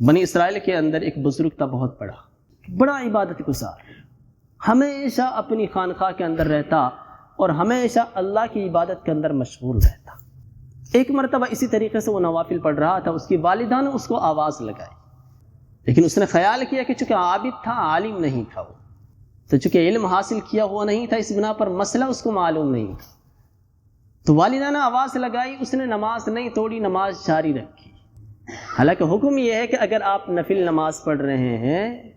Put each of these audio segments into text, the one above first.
بنی اسرائیل کے اندر ایک بزرگ تھا، بہت بڑا عبادت گزار، ہمیشہ اپنی خانقاہ کے اندر رہتا اور ہمیشہ اللہ کی عبادت کے اندر مشغول رہتا۔ ایک مرتبہ اسی طریقے سے وہ نوافل پڑھ رہا تھا، اس کی والدہ نے اس کو آواز لگائی، لیکن اس نے خیال کیا کہ چونکہ عابد تھا، عالم نہیں تھا وہ، تو چونکہ علم حاصل کیا ہوا نہیں تھا، اس بنا پر مسئلہ اس کو معلوم نہیں تھا، تو والدہ نے آواز لگائی، اس نے نماز نہیں توڑی، نماز جاری رکھی۔ حالانکہ حکم یہ ہے کہ اگر آپ نفل نماز پڑھ رہے ہیں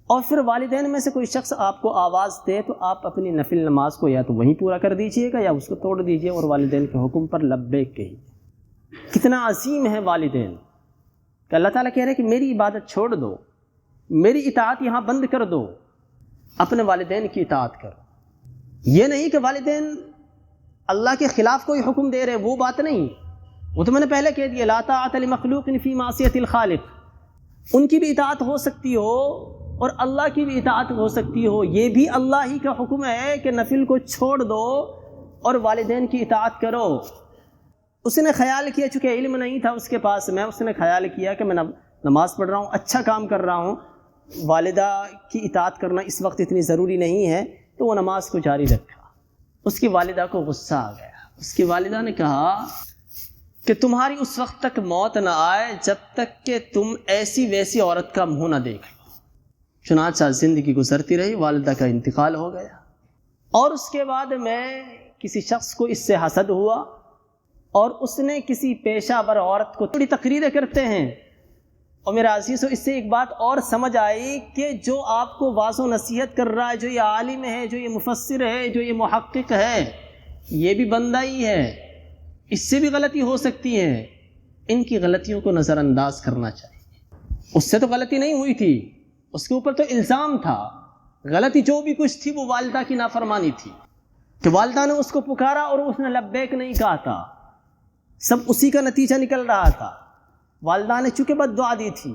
اور پھر والدین میں سے کوئی شخص آپ کو آواز دے تو آپ اپنی نفل نماز کو یا تو وہیں پورا کر دیجئے گا یا اس کو توڑ دیجئے اور والدین کے حکم پر لبیک کہیے۔ کتنا عظیم ہے والدین کہ اللہ تعالیٰ کہہ رہے ہیں کہ میری عبادت چھوڑ دو، میری اطاعت یہاں بند کر دو، اپنے والدین کی اطاعت کرو۔ یہ نہیں کہ والدین اللہ کے خلاف کوئی حکم دے رہے، وہ بات نہیں، وہ تو میں نے پہلے کہہ دیا، لا طاعۃ لمخلوق فی معصیۃ الخالق، ان کی بھی اطاعت ہو سکتی ہو اور اللہ کی بھی اطاعت ہو سکتی ہو، یہ بھی اللہ ہی کا حکم ہے کہ نفل کو چھوڑ دو اور والدین کی اطاعت کرو۔ اس نے خیال کیا، چونکہ علم نہیں تھا اس کے پاس میں، اس نے خیال کیا کہ میں نماز پڑھ رہا ہوں، اچھا کام کر رہا ہوں، والدہ کی اطاعت کرنا اس وقت اتنی ضروری نہیں ہے، تو وہ نماز کو جاری رکھا۔ اس کی والدہ کو غصہ آ گیا، اس کی والدہ نے کہا کہ تمہاری اس وقت تک موت نہ آئے جب تک کہ تم ایسی ویسی عورت کا منہ نہ دیکھ لو۔ چنانچہ زندگی گزرتی رہی، والدہ کا انتقال ہو گیا، اور اس کے بعد میں کسی شخص کو اس سے حسد ہوا اور اس نے کسی پیشہ ور عورت کو تھوڑی تقریریں کرتے ہیں، اور میرا عزیزو اس سے ایک بات اور سمجھ آئی کہ جو آپ کو واعظ و نصیحت کر رہا ہے، جو یہ عالم ہے، جو یہ مفسر ہے، جو یہ محقق ہے، یہ بھی بندہ ہی ہے، اس سے بھی غلطی ہو سکتی ہے، ان کی غلطیوں کو نظر انداز کرنا چاہیے۔ اس سے تو غلطی نہیں ہوئی تھی، اس کے اوپر تو الزام تھا، غلطی جو بھی کچھ تھی وہ والدہ کی نافرمانی تھی کہ والدہ نے اس کو پکارا اور اس نے لبیک نہیں کہا تھا، سب اسی کا نتیجہ نکل رہا تھا۔ والدہ نے چونکہ بد دعا دی تھی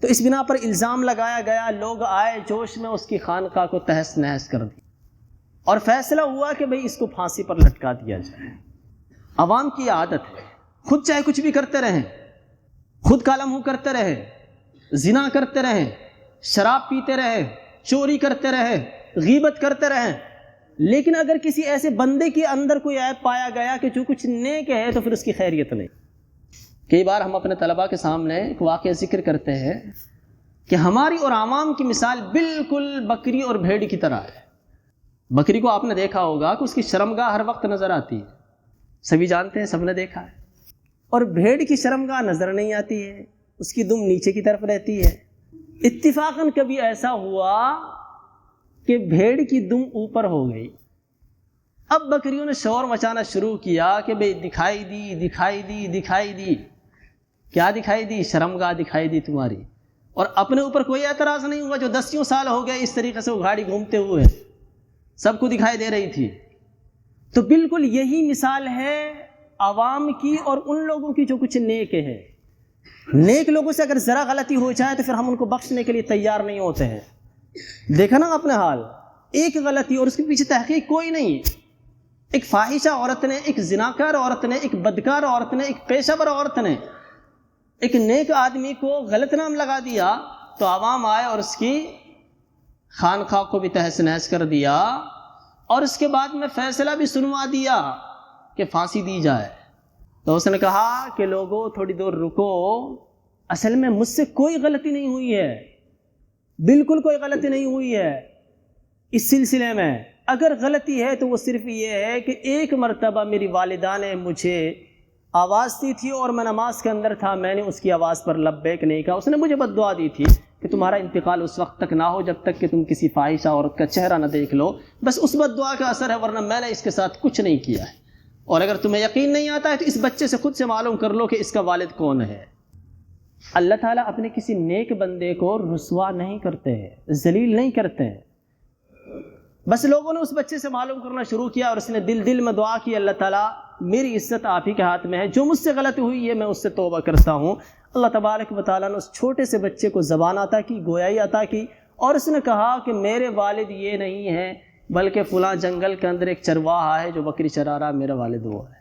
تو اس بنا پر الزام لگایا گیا، لوگ آئے جوش میں اس کی خانقاہ کو تہس نہس کر دی اور فیصلہ ہوا کہ بھئی اس کو پھانسی پر لٹکا دیا جائے۔ عوام کی عادت ہے، خود چاہے کچھ بھی کرتے رہیں، خود کالا منہ کرتے رہے، زنا کرتے رہیں، شراب پیتے رہے، چوری کرتے رہے، غیبت کرتے رہیں، لیکن اگر کسی ایسے بندے کے اندر کوئی عیب پایا گیا کہ جو کچھ نیک ہے تو پھر اس کی خیریت نہیں۔ کئی بار ہم اپنے طلباء کے سامنے ایک واقعہ ذکر کرتے ہیں کہ ہماری اور عوام کی مثال بالکل بکری اور بھیڑ کی طرح ہے۔ بکری کو آپ نے دیکھا ہوگا کہ اس کی شرمگاہ ہر وقت نظر آتی ہے، سبھی جانتے ہیں، سب نے دیکھا ہے، اور بھیڑ کی شرمگاہ نظر نہیں آتی ہے، اس کی دم نیچے کی طرف رہتی ہے۔ اتفاقاً کبھی ایسا ہوا کہ بھیڑ کی دم اوپر ہو گئی، اب بکریوں نے شور مچانا شروع کیا کہ بھئی دکھائی دی دکھائی دی دکھائی دی۔ کیا دکھائی دی؟ شرمگاہ دکھائی دی تمہاری، اور اپنے اوپر کوئی اعتراض نہیں ہوا، جو 10 سال ہو گئے اس طریقے سے وہ گاڑی گھومتے ہوئے سب کو دکھائی دے رہی تھی۔ تو بالکل یہی مثال ہے عوام کی اور ان لوگوں کی جو کچھ نیک ہے۔ نیک لوگوں سے اگر ذرا غلطی ہو جائے تو پھر ہم ان کو بخشنے کے لیے تیار نہیں ہوتے ہیں۔ دیکھا نا اپنے حال، ایک غلطی اور اس کے پیچھے تحقیق کوئی نہیں، ایک فاحشہ عورت نے، ایک زناکار عورت نے، ایک بدکار عورت نے، ایک پیشہ ور عورت نے ایک نیک آدمی کو غلط نام لگا دیا تو عوام آئے اور اس کی خانقاہ کو بھی تہس نہس کر دیا، اور اس کے بعد میں فیصلہ بھی سنوا دیا کہ پھانسی دی جائے۔ تو اس نے کہا کہ لوگوں تھوڑی دور رکو، اصل میں مجھ سے کوئی غلطی نہیں ہوئی ہے، بالکل کوئی غلطی نہیں ہوئی ہے اس سلسلے میں، اگر غلطی ہے تو وہ صرف یہ ہے کہ ایک مرتبہ میری والدہ نے مجھے آواز دی تھی اور میں نماز کے اندر تھا، میں نے اس کی آواز پر لبیک نہیں کہا، اس نے مجھے بد دعا دی تھی کہ تمہارا انتقال اس وقت تک نہ ہو جب تک کہ تم کسی فاحشہ عورت کا چہرہ نہ دیکھ لو، بس اس بد دعا کا اثر ہے، ورنہ میں نے اس کے ساتھ کچھ نہیں کیا ہے۔ اور اگر تمہیں یقین نہیں آتا ہے تو اس بچے سے خود سے معلوم کر لو کہ اس کا والد کون ہے۔ اللہ تعالیٰ اپنے کسی نیک بندے کو رسوا نہیں کرتے ہیں، ذلیل نہیں کرتے ہیں۔ بس لوگوں نے اس بچے سے معلوم کرنا شروع کیا اور اس نے دل میں دعا کی، اللہ تعالیٰ میری عزت آپ ہی کے ہاتھ میں ہے، جو مجھ سے غلطی ہوئی ہے میں اس سے توبہ کرتا ہوں۔ اللہ تبارک و تعالیٰ نے اس چھوٹے سے بچے کو زبان عطا کی، گویائی عطا کی، اور اس نے کہا کہ میرے والد یہ نہیں ہیں بلکہ فلاں جنگل کے اندر ایک چرواہا ہے جو بکری چرا رہا، میرا والد وہ ہے۔